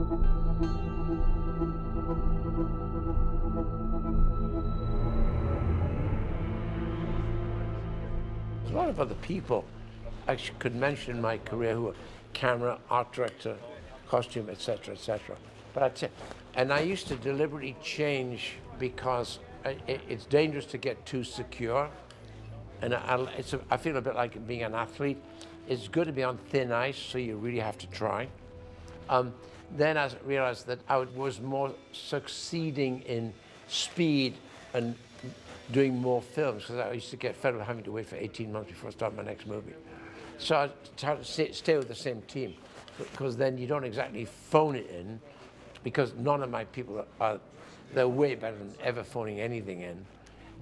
There's a lot of other people I could mention in my career who are camera, art director, costume, etc., etc. But and I used to deliberately change because it's dangerous to get too secure, and I feel a bit like being an athlete. It's good to be on thin ice, so you really have to try. Then I realized that I was more succeeding in speed and doing more films, because I used to get fed with having to wait for 18 months before I start my next movie. So I tried to stay with the same team, because then you don't exactly phone it in, because none of my people they're way better than ever phoning anything in.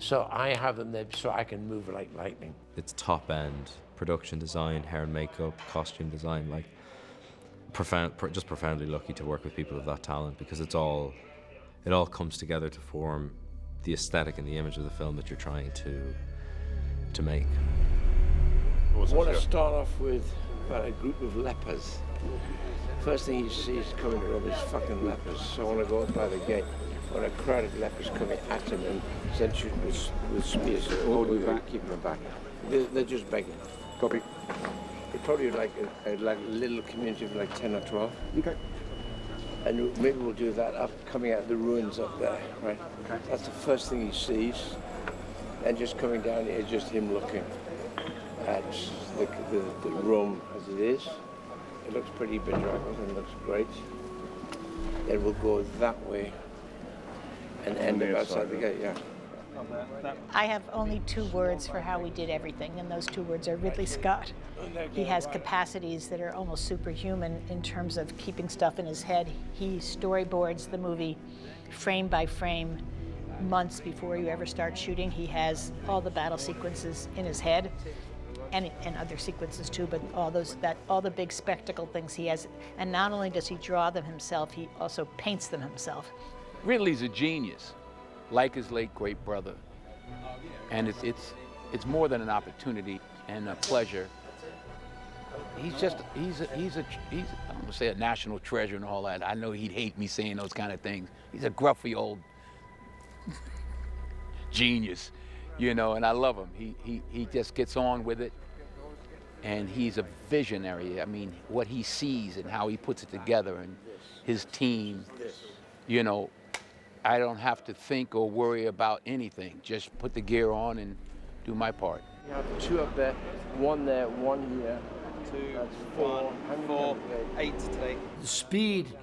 So I have them there so I can move like lightning. It's top end production design, hair and makeup, costume design, like just profoundly lucky to work with people of that talent, because it all comes together to form the aesthetic and the image of the film that you're trying to make. I want to start off with a group of lepers. First thing you see is coming to rob is fucking lepers. So I want to go up by the gate when a crowd of lepers coming at him and then shooting with spears. So hold me back, keep them back. They're just begging. Copy. It's probably like a little community of like 10 or 12. Okay. And maybe we'll do that up, coming out of the ruins up there, right? Okay. That's the first thing he sees. And just coming down here, just him looking at the room as it is. It looks pretty bedraggled and looks great. Then we'll go that way and end up outside the gate, yeah. I have only 2 words for how we did everything, and those 2 words are Ridley Scott. He has capacities that are almost superhuman in terms of keeping stuff in his head. He storyboards the movie frame by frame months before you ever start shooting. He has all the battle sequences in his head, and other sequences too, but all the big spectacle things he has. And not only does he draw them himself, he also paints them himself. Ridley's a genius, like his late great brother, and it's more than an opportunity and a pleasure. He's I'm gonna say a national treasure and all that. I know he'd hate me saying those kind of things. He's a gruffy old genius, you know, and I love him. He just gets on with it, and he's a visionary. I mean, what he sees and how he puts it together, and his team, you know, I don't have to think or worry about anything. Just put the gear on and do my part. You have 2 up there, 1 there, 1 here. 2, That's 4, 4, 8 today. The speed,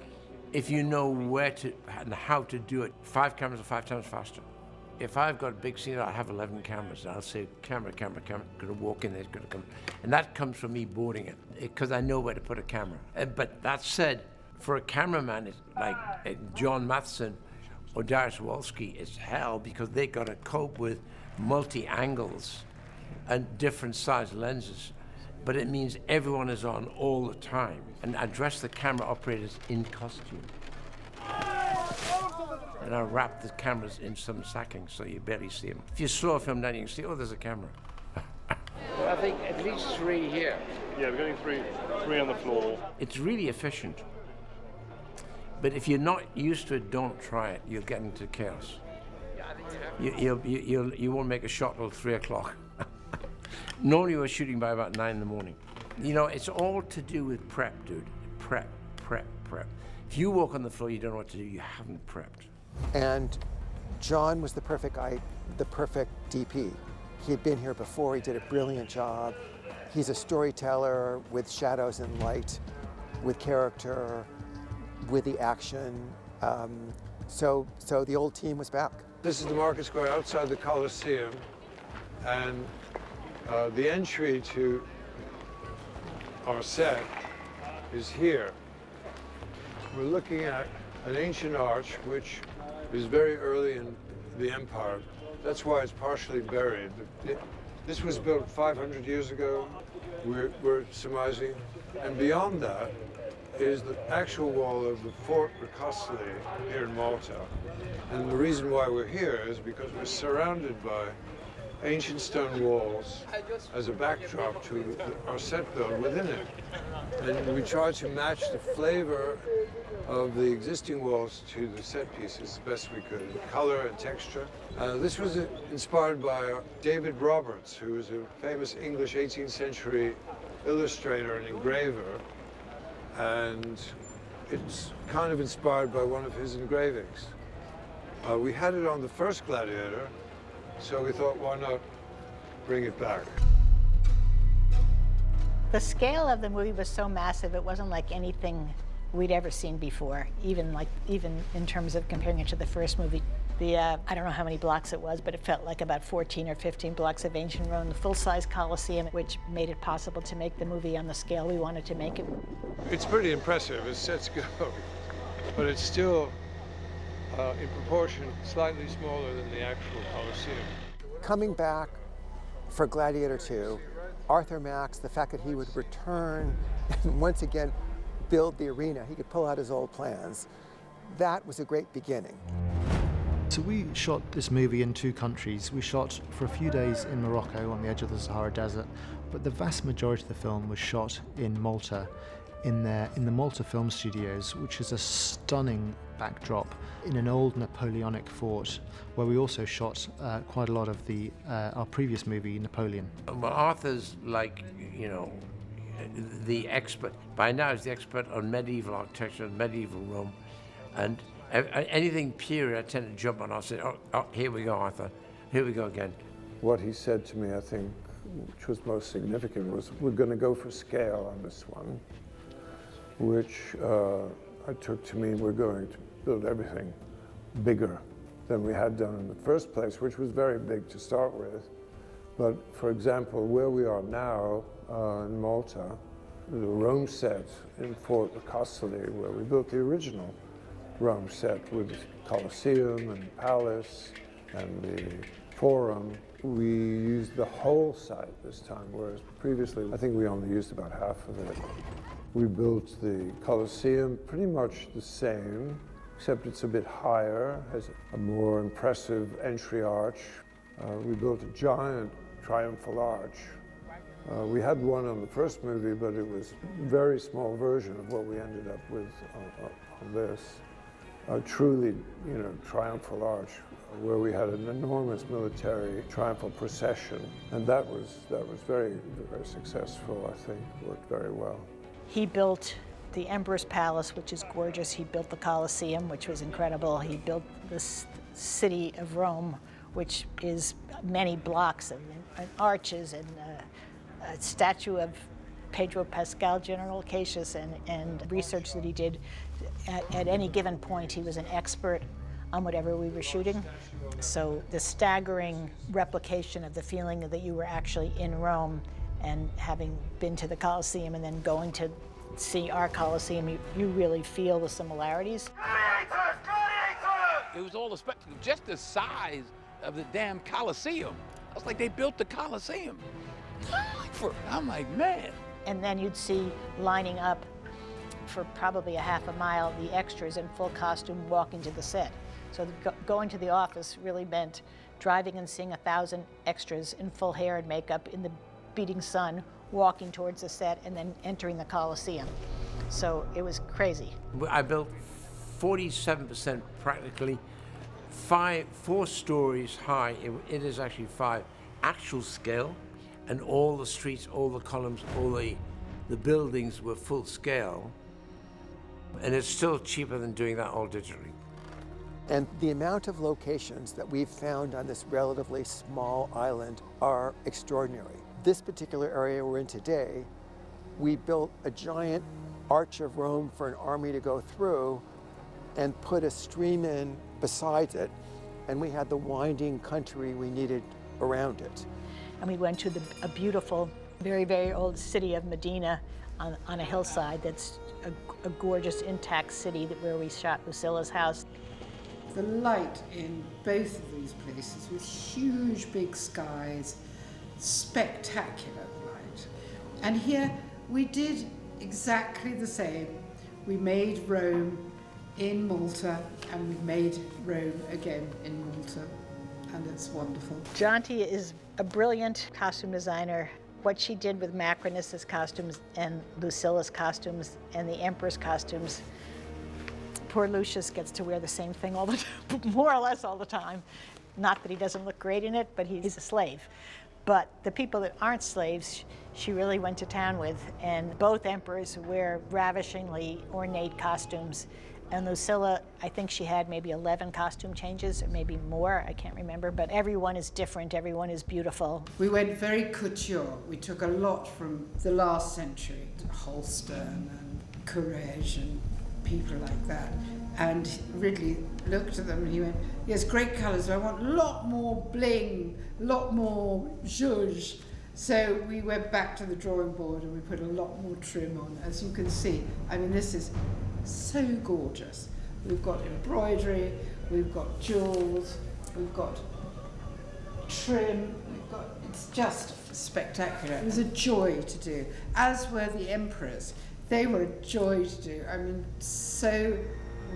if you know where to and how to do it, 5 cameras are 5 times faster. If I've got a big scene, I have 11 cameras. I'll say, camera, gonna walk in there, it's gonna come. And that comes from me boarding it, because I know where to put a camera. But that said, for a cameraman, it's like John Matheson or Darius Wolski, it's hell, because they gotta cope with multi-angles and different size lenses. But it means everyone is on all the time. And I dress the camera operators in costume. And I wrap the cameras in some sacking so you barely see them. If you slow a film down, you can see, oh, there's a camera. Well, I think at least 3 here. Yeah, we're getting three on the floor. It's really efficient. But if you're not used to it, don't try it. You'll get into chaos. You won't make a shot till 3 o'clock. Normally we're shooting by about 9 in the morning. You know, it's all to do with prep, dude. Prep. If you walk on the floor, you don't know what to do, you haven't prepped. And John was the perfect DP. He had been here before, he did a brilliant job. He's a storyteller with shadows and light, with character, with the action. So the old team was back. This is the market square outside the Coliseum, and the entry to our set is here. We're looking at an ancient arch which is very early in the empire. That's why it's partially buried. This was built 500 years ago, we're surmising. And beyond that is the actual wall of the Fort Recostoli here in Malta. And the reason why we're here is because we're surrounded by ancient stone walls as a backdrop to our set build within it. And we tried to match the flavor of the existing walls to the set pieces as best we could, in color and texture. This was inspired by David Roberts, who was a famous English 18th century illustrator and engraver, and it's kind of inspired by one of his engravings. We had it on the first Gladiator, so we thought, why not bring it back? The scale of the movie was so massive, it wasn't like anything we'd ever seen before, even in terms of comparing it to the first movie. I don't know how many blocks it was, but it felt like about 14 or 15 blocks of ancient Rome, the full-size Colosseum, which made it possible to make the movie on the scale we wanted to make it. It's pretty impressive as sets go, but it's still, in proportion, slightly smaller than the actual Colosseum. Coming back for Gladiator II, Arthur Max, the fact that he would return and once again build the arena, he could pull out his old plans, that was a great beginning. So we shot this movie in 2 countries. We shot for a few days in Morocco on the edge of the Sahara Desert, but the vast majority of the film was shot in Malta, in the Malta Film Studios, which is a stunning backdrop in an old Napoleonic fort, where we also shot quite a lot of our previous movie, Napoleon. Well, Arthur's like, you know, the expert. By now he's the expert on medieval architecture, medieval Rome, and anything period I tend to jump on. I'll say, oh, here we go, Arthur. Here we go again. What he said to me, I think, which was most significant, was we're going to go for scale on this one, which I took to mean we're going to build everything bigger than we had done in the first place, which was very big to start with. But for example, where we are now in Malta, the Rome set in Fort Apostoli, where we built the original Rome set with the Colosseum and Palace and the Forum. We used the whole site this time, whereas previously I think we only used about half of it. We built the Colosseum pretty much the same, except it's a bit higher, has a more impressive entry arch. We built a giant triumphal arch. We had one on the first movie, but it was a very small version of what we ended up with on this. A truly, you know, triumphal arch, where we had an enormous military triumphal procession, and that was very, very successful. I think worked very well. He built the Emperor's Palace, which is gorgeous. He built the Colosseum, which was incredible. He built the city of Rome, which is many blocks and arches and a statue of Pedro Pascal, General Cassius, and research that he did. At any given point, he was an expert on whatever we were shooting. So the staggering replication of the feeling that you were actually in Rome and having been to the Colosseum and then going to see our Colosseum, you really feel the similarities. Gladiators! Gladiators! It was all a spectacle, just the size of the damn Colosseum. I was like, they built the Colosseum. I'm like, man. And then you'd see lining up for probably a half a mile the extras in full costume walking to the set. So going to the office really meant driving and seeing 1,000 extras in full hair and makeup in the beating sun, walking towards the set and then entering the Colosseum. So it was crazy. I built 47% practically, 4 stories high. It is actually 5 actual scale, and all the streets, all the columns, all the buildings were full scale. And it's still cheaper than doing that all digitally. And the amount of locations that we've found on this relatively small island are extraordinary. This particular area we're in today, we built a giant arch of Rome for an army to go through and put a stream in beside it, and we had the winding country we needed around it. And we went to a beautiful, very, very old city of Medina on a hillside that's a gorgeous, intact city where we shot Lucilla's house. The light in both of these places with huge big skies, spectacular light. And here we did exactly the same. We made Rome in Malta and we made Rome again in Malta. and it's wonderful. Jonty is a brilliant costume designer. What she did with Macrinus's costumes and Lucilla's costumes and the Emperor's costumes, poor Lucius gets to wear the same thing all the time, more or less all the time. Not that he doesn't look great in it, but he's a slave. But the people that aren't slaves, she really went to town with, and both emperors wear ravishingly ornate costumes. And Lucilla, I think she had maybe 11 costume changes, or maybe more, I can't remember, but everyone is different, everyone is beautiful. We went very couture. We took a lot from the last century, Holstein and Courage and people like that. And Ridley looked at them and he went, yes, great colours, but I want a lot more bling, a lot more zhuzh. So we went back to the drawing board and we put a lot more trim on. As you can see, I mean, this is so gorgeous. We've got embroidery, we've got jewels, we've got trim, it's just spectacular. It was a joy to do, as were the emperors. They were a joy to do. I mean, so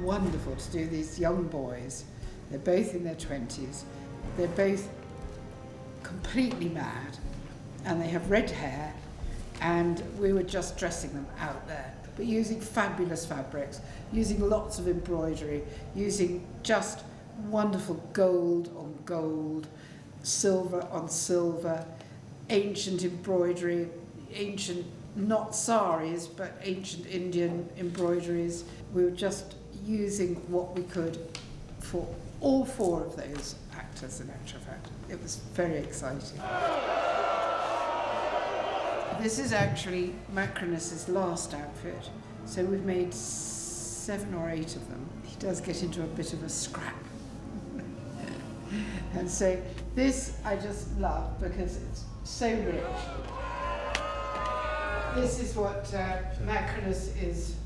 wonderful to do these young boys. They're both in their 20s. They're both completely mad, and they have red hair, and we were just dressing them out there, but using fabulous fabrics, using lots of embroidery, using just wonderful gold on gold, silver on silver, ancient embroidery, ancient, not saris, but ancient Indian embroideries. We were just using what we could for all four of those actors, in actual fact. It was very exciting. This is actually Macrinus's last outfit, so we've made 7 or 8 of them. He does get into a bit of a scrap. And so this I just love because it's so rich. This is what Macrinus is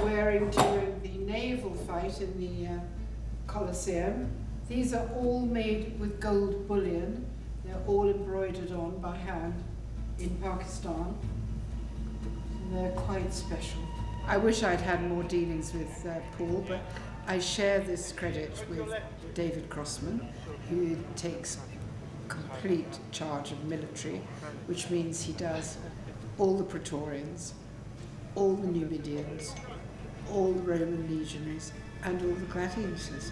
wearing during the naval fight in the Colosseum. These are all made with gold bullion. They're all embroidered on by hand in Pakistan. And they're quite special. I wish I'd had more dealings with Paul, but I share this credit with David Crossman, who takes complete charge of military, which means he does all the Praetorians, all the Numidians, all the Roman legionaries, and all the gladiators.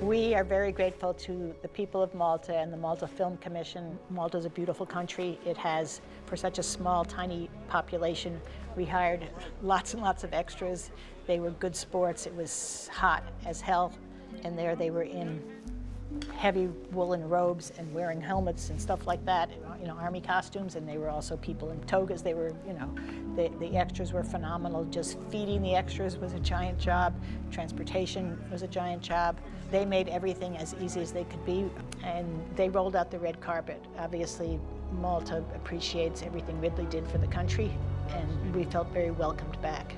We are very grateful to the people of Malta and the Malta Film Commission. Malta is a beautiful country. It has, for such a small, tiny population, we hired lots and lots of extras. They were good sports. It was hot as hell, and there they were in heavy woolen robes and wearing helmets and stuff like that, you know, army costumes, and they were also people in togas. They were, you know, the extras were phenomenal. Just feeding the extras was a giant job. Transportation was a giant job. They made everything as easy as they could be, and they rolled out the red carpet. Obviously, Malta appreciates everything Ridley did for the country, and we felt very welcomed back.